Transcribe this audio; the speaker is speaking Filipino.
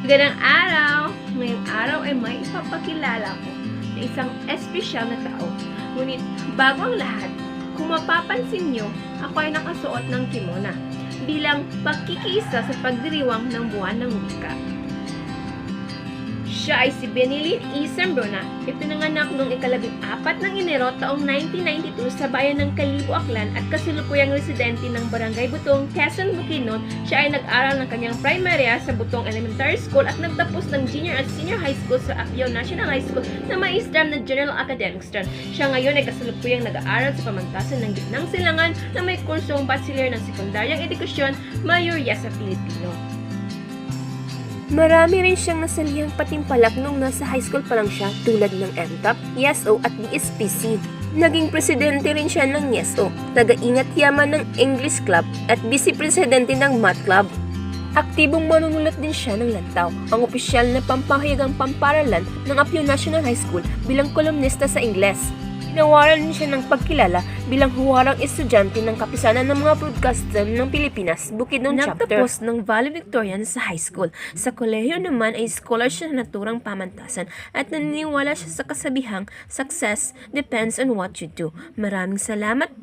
Magandang araw! Ngayong araw ay may ipapakilala ko na isang espesyal na tao. Ngunit bago ang lahat, kung mapapansin nyo, ako ay nakasuot ng kimona bilang pagkikiisa sa pagdiriwang ng buwan ng wika. Siya ay si Benilyn E. Sembrona. Ipinanganak noong ika-14 ng Enero taong 1992 sa bayan ng Kalibo, Aklan at kasalukuyang residente ng Barangay Butong, Quezon, Bukidnon. Siya ay nag-aral ng kanyang primarya sa Butong Elementary School at nagtapos ng junior at senior high school sa Apio National High School na may STEM na General Academic Strand. Siya ngayon ay kasalukuyang nag-aaral sa pamantasan ng Gitnang Silangan na may kursong Bachelor ng Sekundaryang Edukasyon, Mayorya sa Pilipino. Marami rin siyang nasalihang patimpalak nung nasa high school pa lang siya tulad ng MTAP, YESO at DSPC. Naging presidente rin siya ng YESO, taga-ingat yaman ng English Club at vice-presidente ng Math Club. Aktibong manunulat din siya ng Lantaw, ang opisyal na pampahayagang pamparalan ng Apio National High School bilang kolumnista sa Ingles. Ginawaran din siya ng pagkilala bilang huwarang estudyante ng kapisanan ng mga broadcaster ng Pilipinas, Bukidnon Chapter. Nagtapos ng valedictorian sa high school. Sa kolehiyo naman ay scholar siya na naturang pamantasan at naniniwala siya sa kasabihang success depends on what you do. Maraming salamat po!